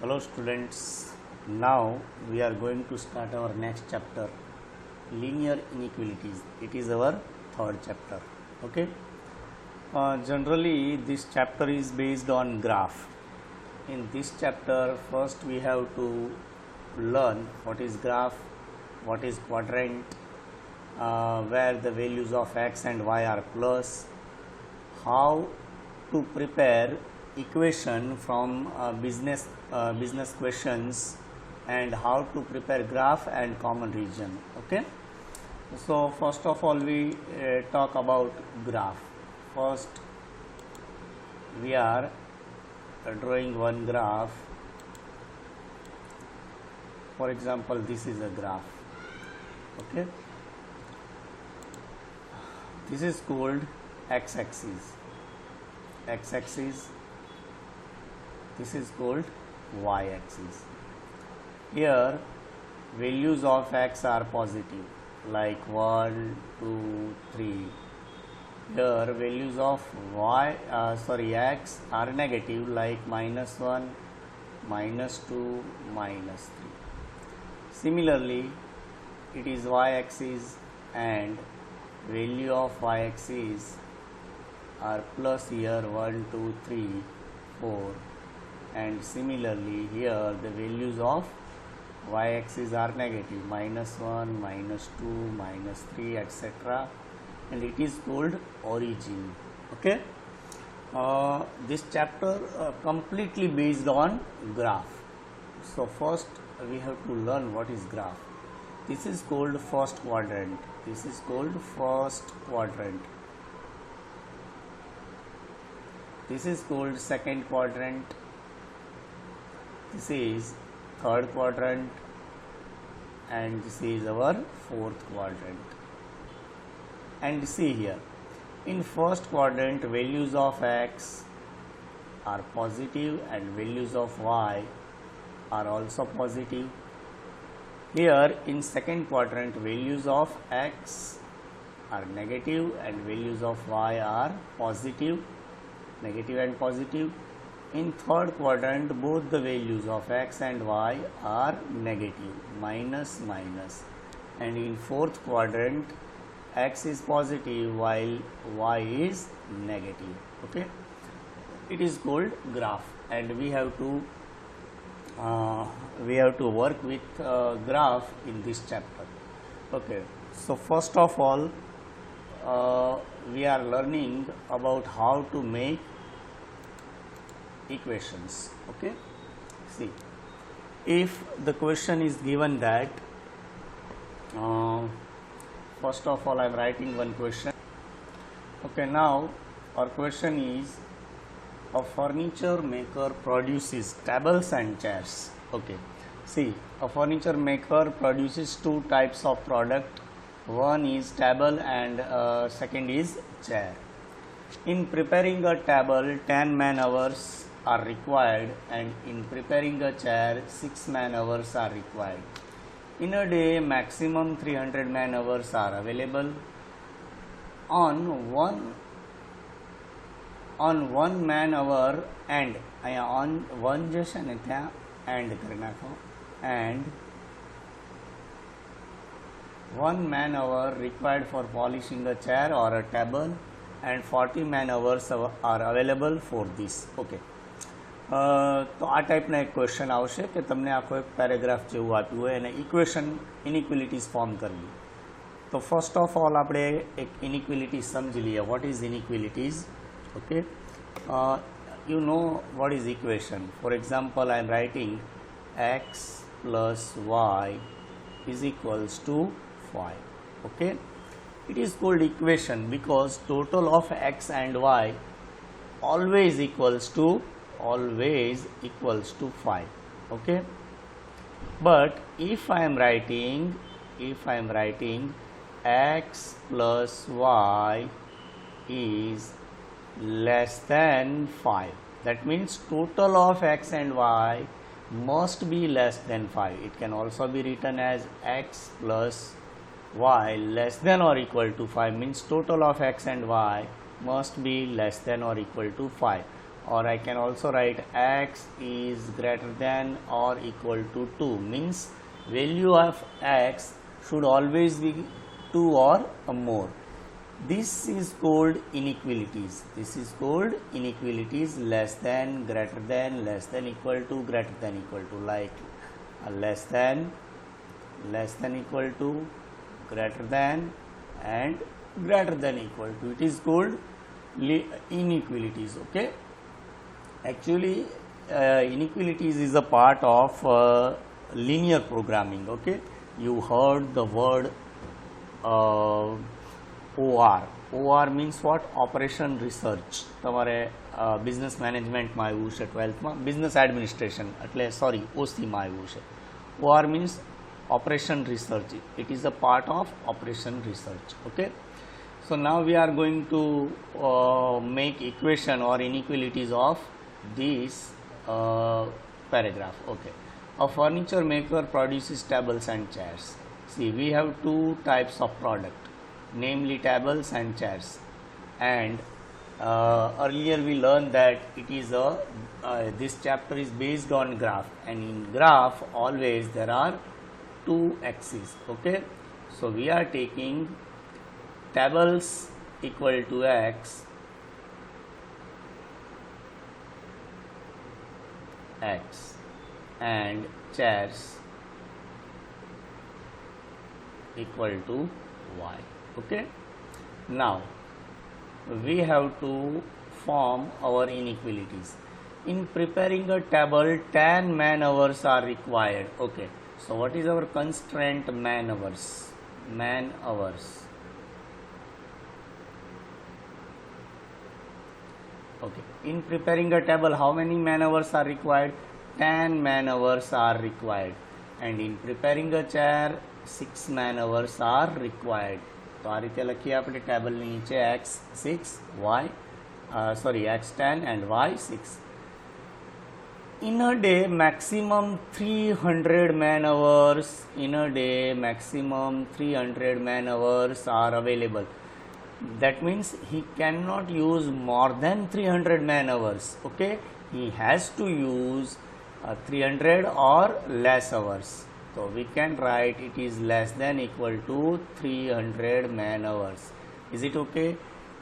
Hello students, now we are going to start our next chapter, linear inequalities. It is our third chapter. Okay. Generally this chapter is based on graph. In this chapter first we have to learn what is graph, what is quadrant, where the values of x and y are plus, how to prepare equation from business questions, and how to prepare graph and common region. Okay, so first of all we talk about graph. First we are drawing one graph. For example, this is a graph. Okay, this is called x-axis, this is called y-axis. Here values of x are positive like 1, 2, 3. Here values of x are negative like -1, -2, -3. Similarly, it is y-axis and value of y-axis are plus here 1, 2, 3, 4, and similarly here the values of y-axis are negative -1, -2, -3, etc., and it is called origin. Okay, this chapter completely based on graph. So first we have to learn what is graph. This is called first quadrant. This is called first quadrant. This is called second quadrant. This is third quadrant, and this is our fourth quadrant. And see here, in first quadrant values of x are positive and values of y are also positive. Here in second quadrant values of x are negative and values of y are positive, negative and positive. In third quadrant both the values of x and y are negative, minus minus, and in fourth quadrant x is positive while y is negative. Okay, it is called graph, and we have to work with graph in this chapter. Okay, so first of all we are learning about how to make equations. Okay, see, if the question is given that first of all I am writing one question. Okay, now our question is, a furniture maker produces tables and chairs. Okay, see, a furniture maker produces two types of product. One is table and second is chair. In preparing a table 10 man hours are required, and in preparing a chair 6 man hours are required. In a day maximum 300 man hours are available. On one man hour, and on one જે છે ને ત્યાં and કરી નાખો, and 1 man hour required for polishing a chair or a table, and 40 man hours are available for this. Okay, તો આ ટાઈપના એક ક્વેશ્ચન આવશે કે તમને આખો એક પેરેગ્રાફ જેવું આપ્યું હોય અને ઇક્વેશન ઇનઇક્વેલિટીઝ ફોર્મ કરવી. તો ફર્સ્ટ ઓફ ઓલ આપણે એક ઇનઇક્વેલિટી સમજી લઈએ. What is inequalities? Okay, you know what is equation. For example, I am writing x plus y is equals to 5. Okay, it is called equation because total of x and y always equals to 5. Okay, but if I am writing x plus y is less than 5, that means total of x and y must be less than 5. It can also be written as x plus y less than or equal to 5, means total of x and y must be less than or equal to 5. or I can also write x is greater than or equal to 2, means value of x should always be 2 or more. This is called inequalities. This is called inequalities: less than, greater than, less than equal to, greater than equal to, like less than equal to, greater than, and greater than equal to. It is called inequalities. Okay, actually inequalities is a part of linear programming. Okay, you heard the word OR means what? Operation research. તમારે business મેનેજમેન્ટમાં આવ્યું છે 12th business administration, એટલે sorry OC માં આવ્યું છે. OR means operation research. It is a part of operation research. Okay, so now we are going to make equation or inequalities of this paragraph. Okay, a furniture maker produces tables and chairs. See, we have two types of product, namely tables and chairs, and earlier we learned that it is this chapter is based on graph, and in graph always there are two axes. Okay, so we are taking tables equal to x, and chairs equal to y. Okay, now we have to form our inequalities. In preparing a table, 10 man hours are required. Okay, so what is our constraint? Man hours. Okay, in preparing a table, how many man hours are required? 10 man hours are required. And in preparing a chair, 6 man hours are required. तो आ रीते लखीए આપણે ટેબલની નીચે x6 y x10 and y6. In a day maximum 300 man hours. In a day maximum 300 man hours are available. That means he cannot use more than 300 man hours. Okay, he has to use 300 or less hours. So we can write it is less than equal to 300 man hours. Is it okay?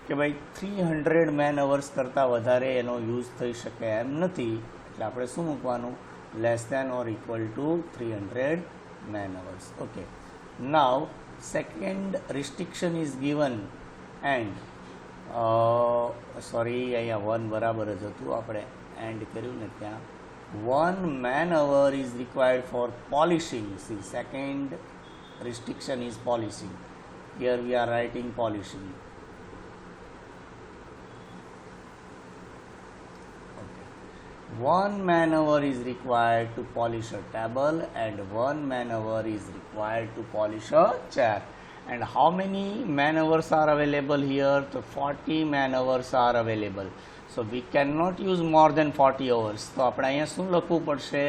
કે ભાઈ 300 man hours કરતાં વધારે એનો use થઈ શકે એમ નથી, એટલે આપણે શું મૂકવાનું? less than or equal to 300 man hours. Okay, now second restriction is given, and sorry અહીંયા 1 બરાબર જ હતું, આપણે એન્ડ કર્યું ને ત્યાં 1 man hour is required for polishing. See, second restriction is polishing. Here we are writing polishing. Okay, 1 man hour is required to polish a table, and 1 man hour is required to polish a chair. And how many man hours are available here? So 40 man hours are available. So we cannot use more than 40 hours. તો આપણે અહીંયા શું લખવું પડશે?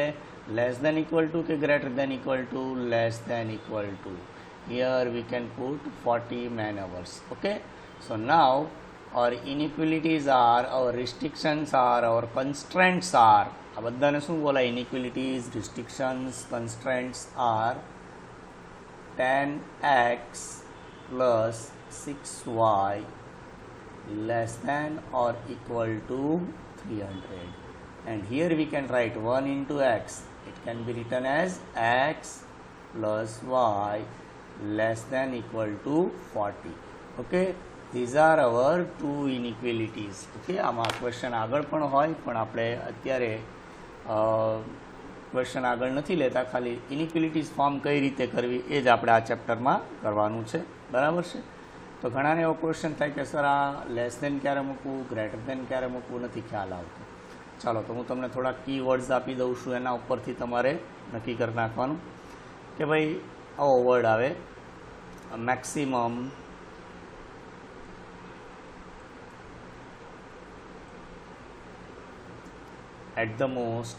less than equal to કે greater than equal to? less than equal to. Here we can put 40 man hours. Okay, so now our inequalities are, our restrictions are, our constraints are. આ બધાને શું બોલાય? inequalities, restrictions, constraints are 10x plus 6y less than or equal to 300. And here we can write 1 into x. It can be written as x plus y less than equal to 40. Okay, these are our two inequalities. Okay, આમાં question આગળ પણ હોય, પણ આપણે અત્યારે question આગળ નથી લેતા, ખાલી ઇનઇક્વેલિટીઝ ફોર્મ કઈ રીતે કરવી એ જ આપણે આ ચેપ્ટરમાં કરવાનું છે. બરાબર છે? તો ઘણાને એવો ક્વેશ્ચન થાય કે સર આ લેસ દેન ક્યારે મૂકવું, ગ્રેટર દેન ક્યારે મૂકવું, નથી ખ્યાલ આવતો. ચાલો, તો હું તમને થોડા કીવર્ડ્સ આપી દઉં છું, એના ઉપરથી તમારે નક્કી કરી નાખવાનું કે ભાઈ આવો વર્ડ આવે maximum, at the most,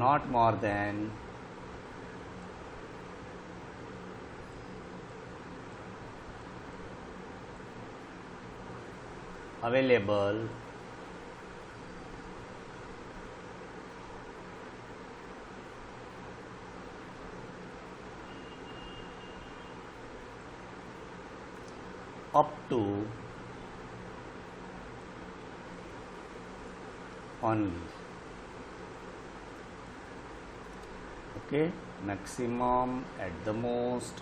not more than, available up to only. Okay, maximum, at the most,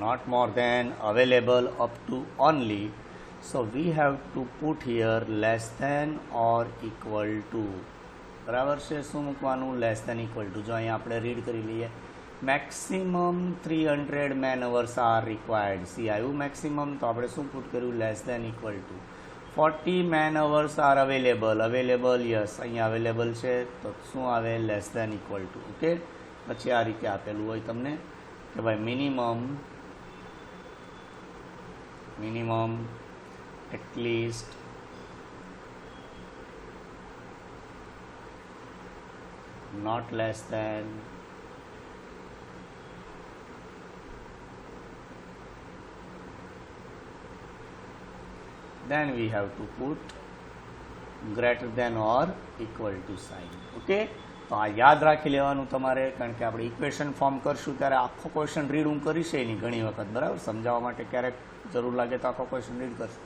not more than, available, up to, only. So we have to put here less than or equal to. બરાબર છે, શું મૂકવાનું? Less than equal to. જો અહીંયા આપણે read કરી લઈએ, maximum 300 man hours are required. See આવ્યું મેક્સિમમ, તો આપણે શું પુટ કર્યું? Less than equal to 40 man hours are available. Available, yes, અહીંયા અવેલેબલ છે, તો શું આવે? Less than equal to. Okay, પછી આ રીતે આપેલું હોય તમને કે ભાઈ minimum at least not less than then we have to put greater than or equal to sign. Okay, તો આ યાદ રાખી લેવાનું તમારે, કારણ કે આપણે ઇક્વેશન ફોર્મ કરશું ત્યારે આખો ક્વેશ્ચન રીડ હું કરીશ નહીં ઘણી વખત, બરાબર? સમજાવવા માટે ક્યારેક જરૂર લાગે તો આખો ક્વેશ્ચન રીડ કરશું.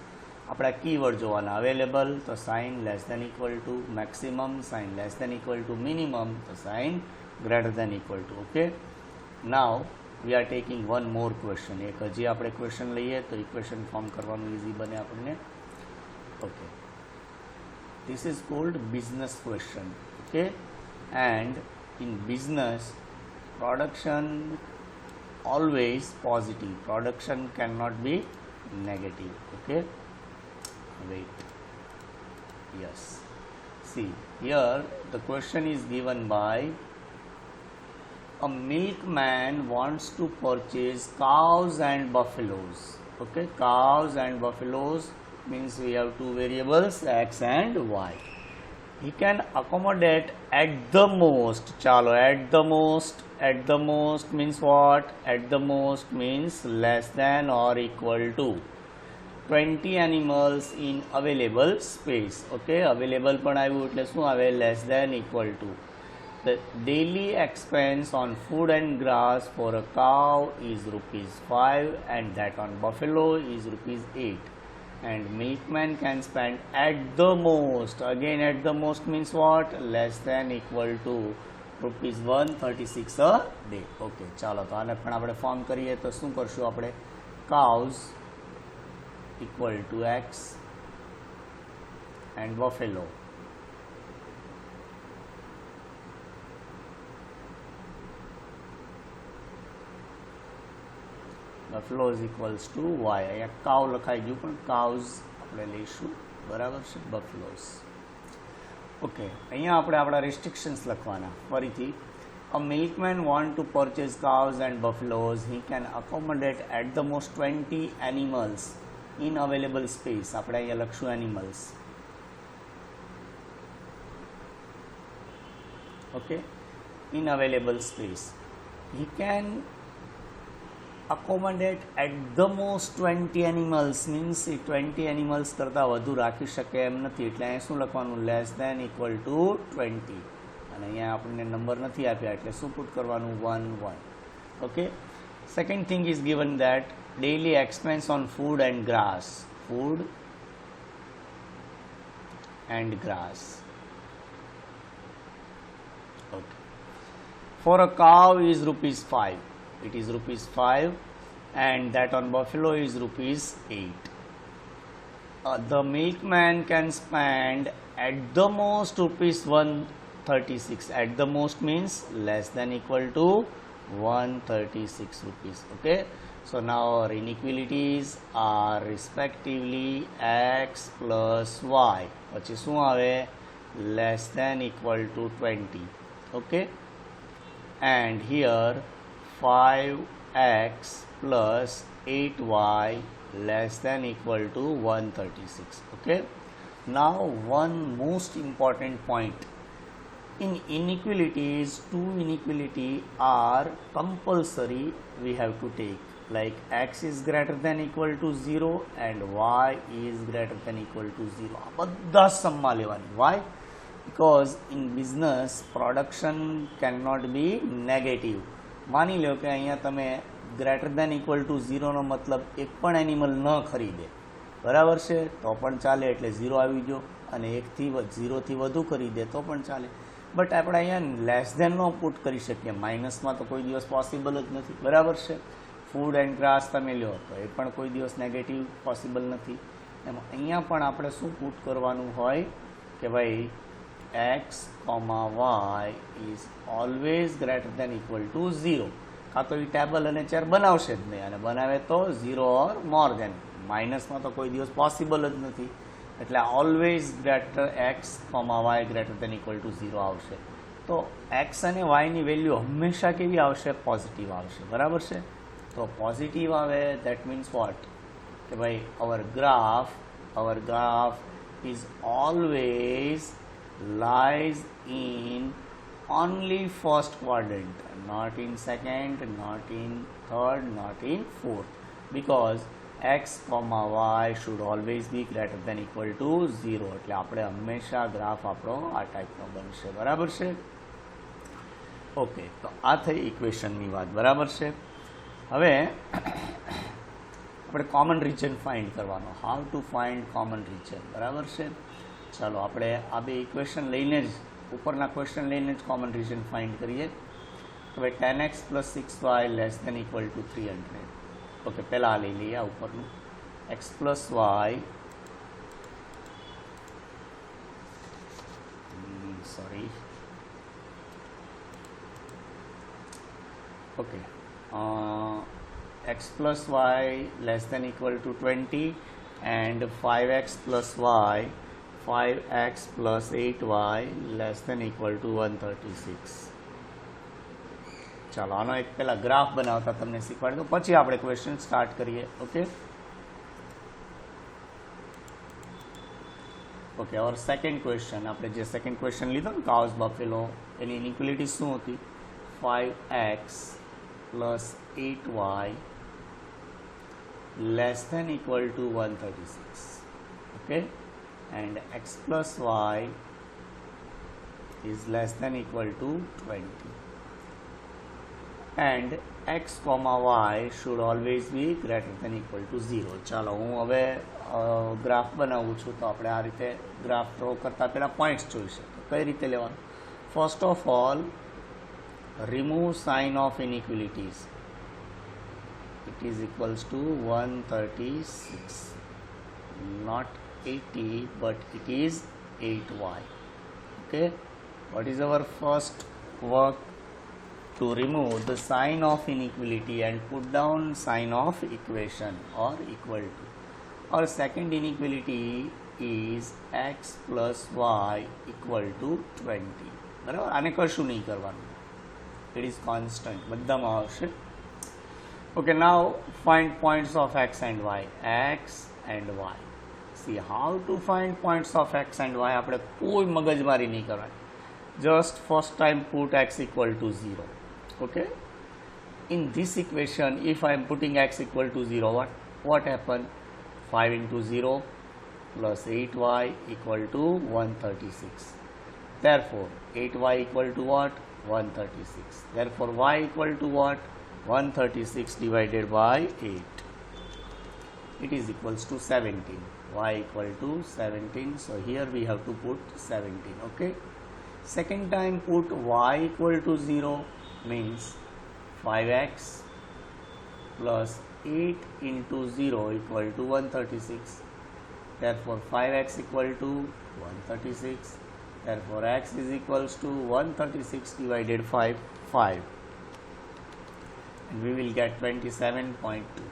આપણે આ કીવર્ડ જોવાના, અવેલેબલ તો sign less than equal to, maximum sign less than equal to, minimum તો sign greater than equal to. Okay, now we are taking one more question. એક હજી આપણે ક્વેશ્ચન લઈએ તો ઇક્વેશન ફોર્મ કરવાનું ઇઝી બને આપણને. Okay, this is called business question. Okay, and in business production always positive, production cannot be negative. Okay, wait, yes, see here the question is given by a milkman wants to purchase cows and buffaloes. Okay, cows and buffaloes means we have two variables, x and y. He can accommodate at the most. Chalo, at the most means what? At the most means less than or equal to 20 animals in available space. Okay, available પણ આવ્યું એટલે શું આવે? Less than equal to. The daily expense on food and grass for a cow is ₹5 and that on buffalo is ₹8. And milkman can spend at the most, again at the most means what? Less than equal to ₹136 a day. Okay, ચાલો તો આને પણ આપણે form કરીએ તો શું કરશું આપણે? cows equal to x and buffalo buffalo is equals to y. અહીંયા cow લખાઈ ગયું પણ cows આપણે લઈશું, બરાબર છે, buffaloes. ઓકે, અહીંયા આપણે આપણા restrictions લખવાના. ફરીથી, a milkman want to purchase cows and buffaloes. He can accommodate at the most 20 animals in available space. આપણે અહીંયા લખશું animals. Okay, in available space. He can accommodate at the most 20 animals means 20 animals કરતાં વધુ રાખી શકે એમ નથી, એટલે અહીંયા શું લખવાનું? Less than equal to 20. અને અહીંયા આપણને નંબર નથી આપ્યા એટલે શું પુટ કરવાનું? 1 1. Okay, second thing is given that daily expense on food and grass. Food and grass. Okay, for a cow is ₹5. It is ₹5 and that on buffalo is ₹8. The milkman can spend at the most ₹136. At the most means less than equal to 136 rupees. Okay, so now our inequalities are respectively x plus y. પછી શું આવે? Less than equal to 20. Okay, and here 5x plus 8y less than equal to 136. Okay, now one most important point. In inequalities, two inequality are compulsory we have to take. like x is greater than equal to 0 and y is greater than equal to 0. આ બધા સમમાં લેવાની. why? because in business production cannot be negative. માની લો કે અહીંયા તમે greater than equal two 0 નો મતલબ એક પણ એનિમલ ન ખરીદે, બરાબર છે, તો પણ ચાલે, એટલે 0 આવી ગયો. અને 0 થી વધુ ખરીદે તો પણ ચાલે. બટ આપણે અહીંયા લેસ દેન નો પુટ કરી શકીએ, માઇનસમાં તો કોઈ દિવસ પોસિબલ જ નથી, બરાબર છે. ફૂડ એન્ડ ગ્રાસ તમે લો તો એ પણ કોઈ દિવસ નેગેટિવ પોસિબલ નથી. એમ અહીંયા પણ આપણે શું પુટ કરવાનું હોય કે ભાઈ x, y is always greater than equal to 0. કાં તો એ ટેબલ અને ચેર બનાવશે જ નહીં, અને બનાવે તો 0 ઓર મોર દેન. માઇનસમાં તો કોઈ દિવસ પોસિબલ જ નથી, એટલે always greater x, y greater than equal two 0 આવશે. તો x અને y ની વેલ્યુ હંમેશા કેવી આવશે? પોઝિટિવ આવશે, બરાબર છે. તો પોઝિટિવ આવે દેટ મીન્સ વોટ કે ભાઈ our graph is always lies in only first quadrant, not in second, not in third, not in fourth, because x, y should always be greater than equal to 0. એટલે આપણે હંમેશા graph આપણો આ ટાઈપનો બનશે, બરાબર છે. ઓકે, તો આ થઈ ઇક્વેશનની વાત, બરાબર છે. હવે આપણે કોમન રીજન ફાઇન્ડ કરવાનો. How to find common region, બરાબર છે. ચાલો આપણે આ બે ઇક્વેશન લઈને જ, ઉપરના ક્વેશ્ચન લઈને જ કોમન રીજન ફાઇન્ડ કરીએ. હવે 10x + 6y less than equal to 300. Okay, પહેલાં આ લઈ લઈએ, આ ઉપરનું x + y sorry okay x + y less than equal to 20 and 5x + y 5x + 8y less than equal to 136. ચાલો આનો એક પહેલાં ગ્રાફ બનાવતા તમને શીખવાડી દો, પછી આપણે ક્વેશ્ચન સ્ટાર્ટ કરીએ. ઓકે, ઓર સેકન્ડ ક્વેશ્ચન, આપણે જે સેકન્ડ ક્વેશ્ચન લીધો ને કાઉસ બફેલો, એની ઇનઇક્વાલિટી શું હતી? 5x + 8y less than equal to 136. Okay, and x + y is less than equal to 20, and x, y should always be greater than equal to 0. ચાલો હું હવે graph બનાવું છું, તો આપણે આ રીતે ગ્રાફ ડ્રો કરતા પહેલાં પોઈન્ટ્સ જોઈશે. તો કઈ રીતે લેવાનું? First of all, remove sign of inequalities. It is equals to 136, not 80, but it is 8y. Okay, what is our first work? To remove the sign of inequality and put down sign of equation or equal to. Our second inequality is x + y equal to 20. બરાબર, આને કશું નહીં કરવાનું, it is constant, બધામાં આવશે. Okay, now find points of x and y. X and y. See how to find points of x and y. આપણે કોઈ મગજમારી નહીં કરવાની. Just first time put x equal to 0. Okay. In this equation, if I am putting x equal to 0, what happen? 5 into 0 plus 8y equal to 136. Therefore, 8y equal to what? 136. Therefore, y equal to what? 136 divided by 8. It is equals to 17. Y equal to 17. So here we have to put 17. Okay. Second time put y equal to 0 means 5x plus 8 into 0 equal to 136. Therefore 5x equal to 136. Therefore x is equals to 136 divided 5. And we will get 27.2.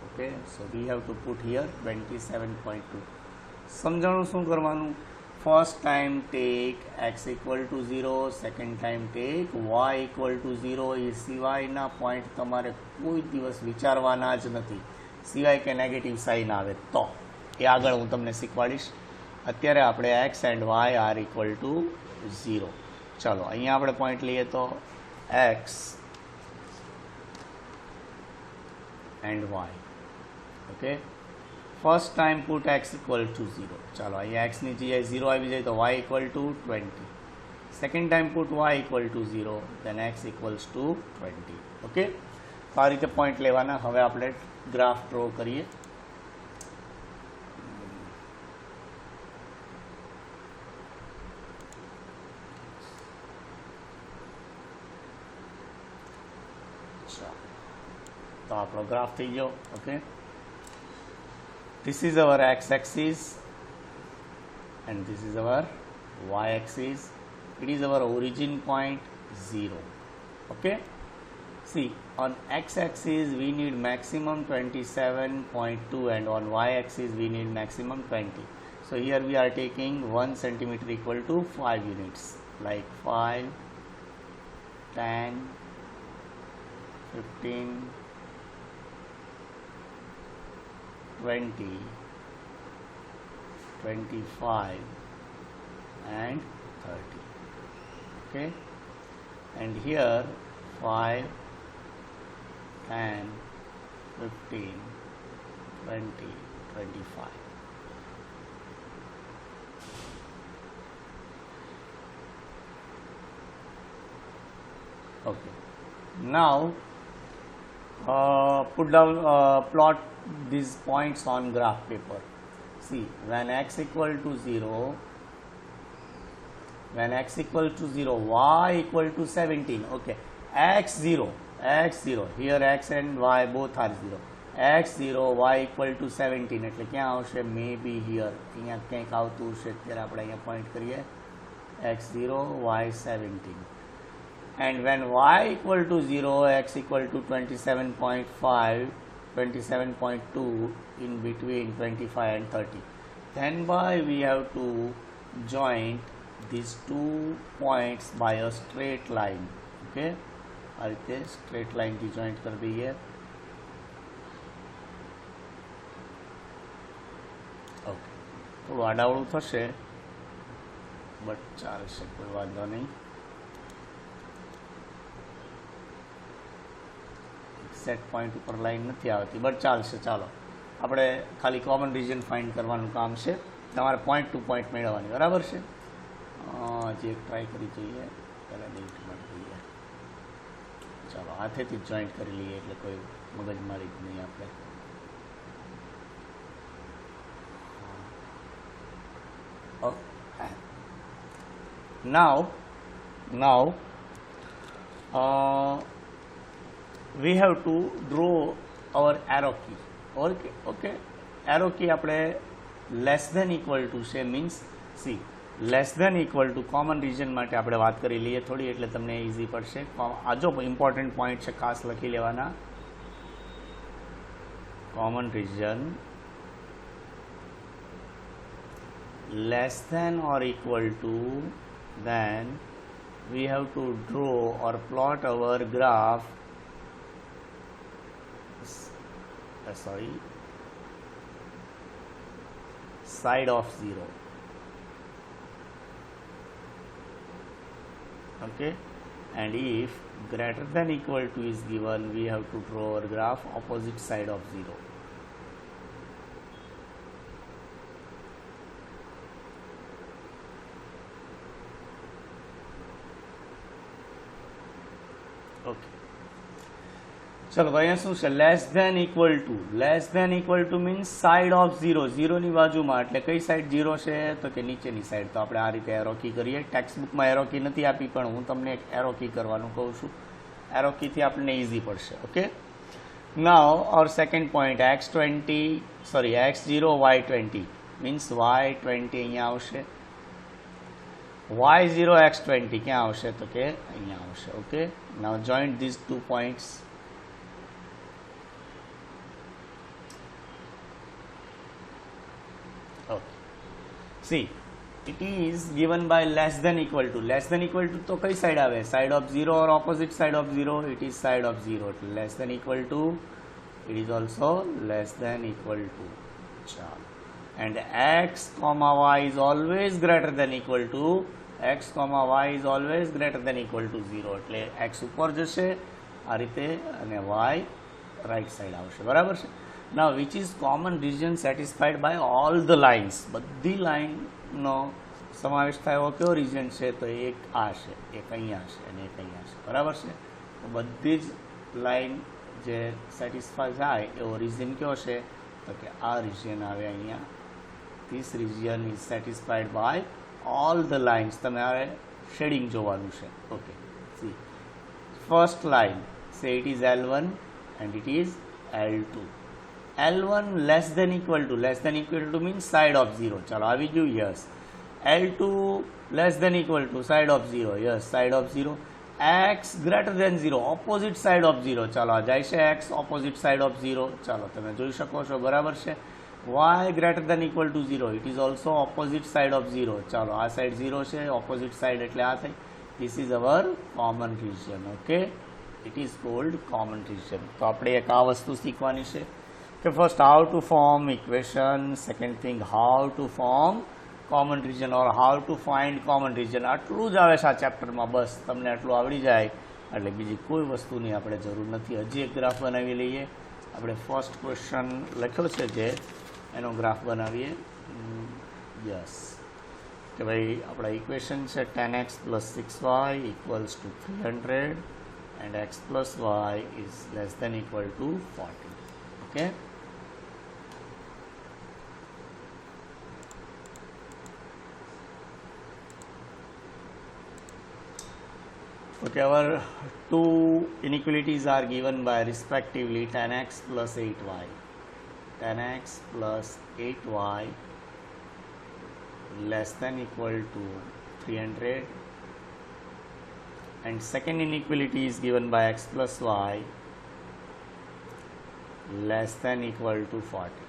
Okay, so we have to put here 27.2. સમજાણું શું કરવાનું? First time take x equal to 0, second time take y equal to 0. એ સિવાયના point તમારે કોઈ દિવસ વિચારવાના જ નથી, સિવાય કે નેગેટિવ સાઇન આવે તો. એ આગળ હું તમને શીખવાડીશ. અત્યારે આપણે x and y are equal to 0. ચાલો અહીંયા આપણે પોઈન્ટ લઈએ તો x and y. Okay, first time put x equal to 0. ચાલો અહીંયા x ની જગ્યાએ 0 આવી જાય તો y equal to 20. Second time put y equal to 0, then x equals to 20. Okay, તો આ રીતે પોઈન્ટ લેવાના. હવે આપણે ગ્રાફ ડ્રો કરીએ. તો આપણો ગ્રાફ થઈ ગયો. Okay, this is our x-axis and this is our y-axis. It is our origin point 0. Okay, see, on x-axis we need maximum 27.2 and on y-axis we need maximum 20. So here we are taking 1 centimeter equal to 5 units, like 5, 10, 15, 20, 25 and 30. Okay, and here 5, 10, 15, 20, 25. Okay, now put down plot these points on graph paper. See, when x equal to 0, when x equal to 0, y equal to 17. Okay, x0, here x and y both are 0. x0, y equal to 17 એટલે ક્યાં આવશે? maybe here, અહીંયા કંઈક આવતું હશે, ત્યારે આપણે અહીંયા પોઈન્ટ કરીએ x0, y 17. And when y equal to 0, x equal to 27.5, 27.2 in between 25 and 30. Then by we have to join these 2 points by a straight line. Okay, આ રીતે straight line થી joint કરી દઈએ. Okay, થોડું આડાવડું થશે but ચાલશે, કોઈ વાંધો નહીં. સેટ પોઈન્ટ ઉપર લાઈન નથી આવતી બટ ચાલશે. ચાલો, આપણે ખાલી કોમન રિજન ફાઇન્ડ કરવાનું કામ છે. તમારે પોઈન્ટ ટુ પોઈન્ટ મેળવવાની, બરાબર છે. હજી એક ટ્રાય કરી જોઈએ, પહેલાં ડિલીટ કરી દઈએ. ચાલો, હાથેથી જ જોઈન્ટ કરી લઈએ એટલે કોઈ મગજમારી જ નહીં આપણે. now we have to draw our arrow key. Okay, arrow key આપણે less than equal to છે, means see, less than equal to common region માટે આપણે વાત કરી લઈએ થોડી, એટલે તમને ઇઝી પડશે. આ જો ઇમ્પોર્ટન્ટ પોઈન્ટ છે, ખાસ લખી લેવાના. common region less than or equal to, then we have to draw or plot our graph side of 0. Okay, and if greater than equal to is given, we have to draw our graph opposite side of 0. Okay, ચલો તો અહીંયા શું છે? Less than equal to means side of 0, 0 ની બાજુમાં. એટલે કઈ side 0 છે? તો કે નીચેની સાઈડ. તો આપણે આ રીતે એરો કી કરીએ. ટેક્સ્ટ બુકમાં એરો કી નથી આપી, પણ હું તમને એક એરો કી કરવાનું કહું છું. એરો કીથી આપણને ઇઝી પડશે. Okay, now our second point x0, y20 means y20 અહીંયા આવશે. y0, x20 ક્યાં આવશે? તો કે અહીંયા આવશે. Okay, now joint these 2 points. See, it is given by less than equal to. Less than equal to तो कई साइड आवे? साइड ऑफ 0 और opposite side of 0. It is side of 0. Less than equal to, it is also less than equal to. And x comma y is always greater than equal to. X comma y is always greater than equal to 0. એટલે x ઉપર જશે આ રીતે અને y right side આવશે, બરાબર છે. Now which is common region satisfied by all the lines, બધી લાઇનનો સમાવેશ થાય એવો કયો રિજન છે, તો એક આ છે, એક અહીંયા છે અને એક અહીંયા છે, બરાબર છે. તો બધી જ લાઇન જે સેટિસ્ફાય થાય એવો રિજન કયો છે, તો કે આ રિજન આવે અહીંયા. This region is satisfied by all the lines. તમે હવે શેડિંગ જોવાનું છે. Okay, see first line, say it is L1 and it is L2. L1 less than equal to means side of 0. ચાલો આવી ગયું, yes. L2 less than equal to side of 0, yes, side of 0. X greater than 0, opposite side of 0. ચાલો આ જાય છે X opposite side of 0. ચાલો તમે જોઈ શકો છો, બરાબર છે. Y greater than equal to 0, it is also opposite side of 0. ચાલો આ સાઈડ 0 છે, opposite side એટલે આ થઈ. This is our common region. Okay, it is called common region. તો આપણે એક આ વસ્તુ શીખવાની છે કે first how to form equation, second thing how to form common region or how to find common region. આટલું જ આવે છે આ ચેપ્ટરમાં. બસ તમને આટલું આવડી જાય એટલે બીજી કોઈ વસ્તુની આપણે જરૂર નથી. હજી એક ગ્રાફ બનાવી લઈએ. આપણે ફર્સ્ટ ક્વેશ્ચન લખ્યો છે જે એનો ગ્રાફ બનાવીએ. યસ, કે ભાઈ આપણા ઇક્વેશન છે 10x + 6y = 300 and x + y is less than equal to 40. Okay, okay, our two inequalities are given by respectively 10x + 8y. 10x + 8y less than equal to 300, and second inequality is given by x + y less than equal to 40,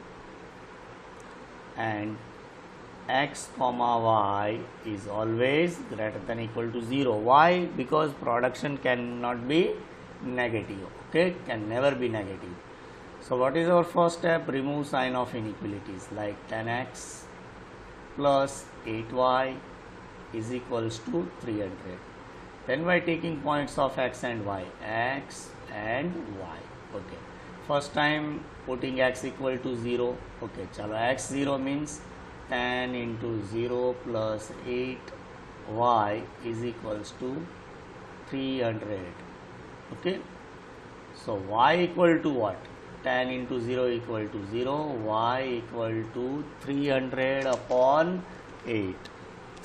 and x comma y is always greater than equal to 0. Why? Because production cannot be negative. Okay, can never be negative. So what is our first step? Remove sign of inequalities, like 10x plus 8y is equals to 300. Then by taking points of x and y, x and y. Okay, first time putting x equal to 0. Okay, chalo x 0 means 10 into 0 plus 8y is equals to 300. Okay, so y equal to what? 10 into 0 equal to 0, y equal to 300 upon 8.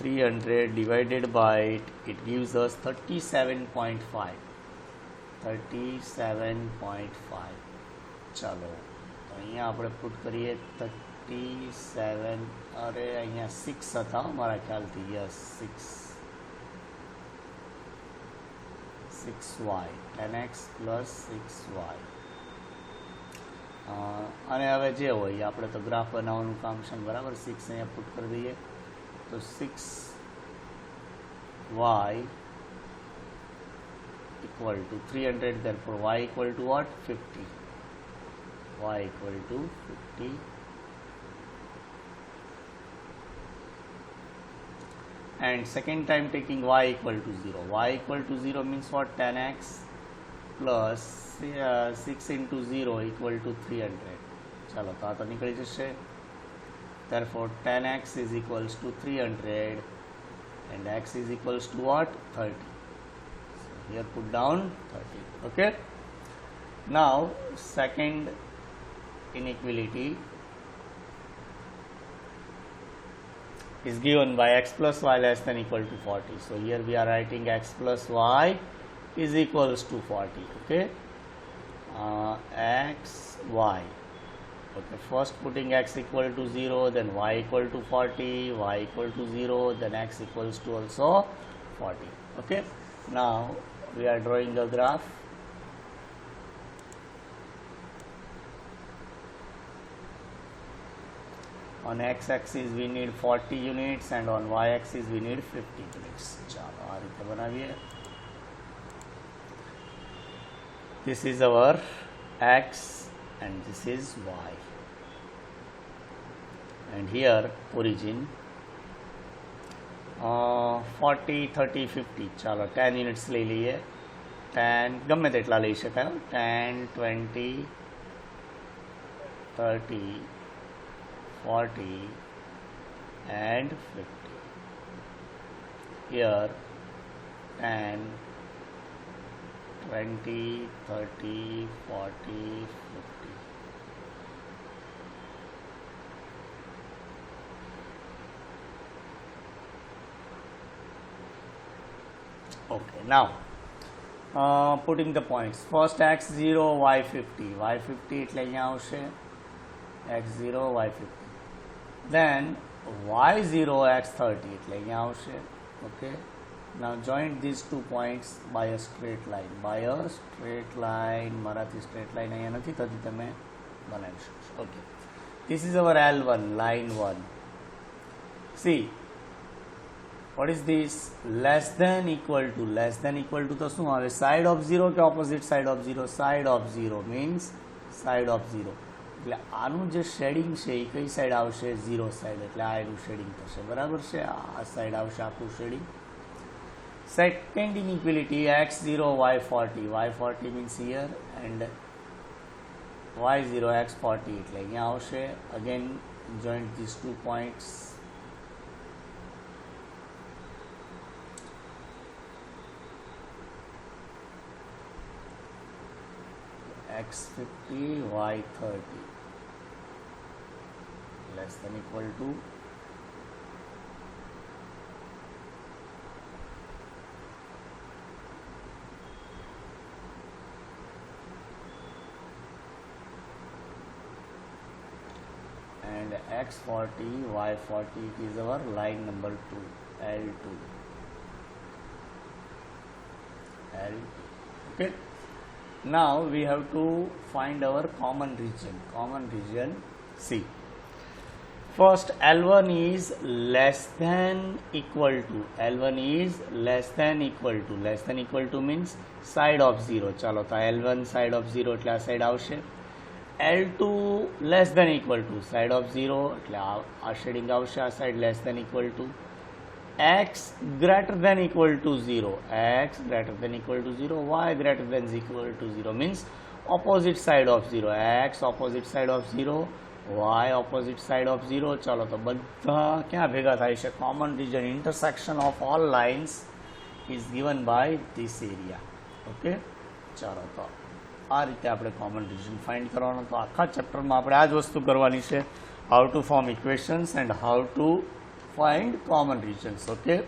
300 divided by it gives us 37.5. 37.5. ચાલો તો અહીંયા આપણે put કરીએ 37. અરે અહીંયા 6 હતા મારા ખ્યાલથી. Yes, 6y, 10x plus 6y. અને હવે જે હોય આપણે તો ગ્રાફ બનાવવાનું કામ છે, બરાબર. 6 અહીંયા પુટ કરી દઈએ તો 6y equal to 300, therefore y equal to what? 50. Y equal to 50. And second time taking y equal to 0. Y equal to 0 means what? 10x plus 6 into 0 equal to 300. ચાલો તો આ તો નીકળી જશે. Therefore 10x is equals to 300 and x is equals to what? 30. So here put down 30. Okay, now second inequality is given by x plus y less than equal to 40. So here we are writing x plus y is equals to 40. Okay, x y. Okay, first putting x equal to 0, then y equal to 40, y equal to 0, then x equals to also 40. Okay, now we are drawing a graph. On x-axis we need 40 units and on y-axis we need 50 units. ચાલો આ રીતે બનાવીએ. This is our x and this is y. And here origin 40, 30, 50. ચાલો 10 units લઈ લઈએ. 10 ગમે તેટલા લઈ શકાય. 10, 20, 30, 40 and 50. Here 10, 20, 30, 40, 50. Okay, now putting the points. First x0, y50. y50 એટલે અહીંયા આવશે x0, y50. Then y0, x30 એટલે અહીંયા આવશે. Okay. Now join these 2 points by a straight line. By a straight line. મારાથી straight line અહીંયા નથી થતી, તમે બનાવી શકશો. Okay. This is our L1, line 1. See. What is this? Less than equal to. Less than equal to તો શું આવે? Side of 0 કે opposite side of 0? Side of 0 means side of 0. એટલે આનું જે શેડિંગ છે એ કઈ સાઈડ આવશે? 0 સાઈડ. એટલે આ એનું શેડિંગ થશે, બરાબર છે? આ સાઈડ આવશે આખું shading. Second inequality x0, y40. y40 means here and y0, x40 એટલે અહીંયા આવશે. Again join these 2 points. x50, y30 less than equal to and x40, y40 is our line number 2, L2. Okay. Now we have to find our common region. Common region C. First L1 is less than equal to. L1 is less than equal to. Less than equal to means side of 0. ચાલો તો L1 side of 0 એટલે આ side આવશે. L2 less than equal to. Side of 0 એટલે આ shading આવશે. આ side less than equal to. X greater than equal to 0. X greater than equal to 0. Y greater than equal to 0 means opposite side of 0. X opposite side of 0. Y opposite side of 0. ચાલો તો બધા ક્યાં ભેગા થાય છે? Common region, intersection of all lines is given by this area. Okay. ચાલો તો આ રીતે આપણે common region find કરવાનો. તો આખા ચેપ્ટરમાં આપણે આ જ વસ્તુ કરવાની છે. How to form equations and how to find common regions. Okay.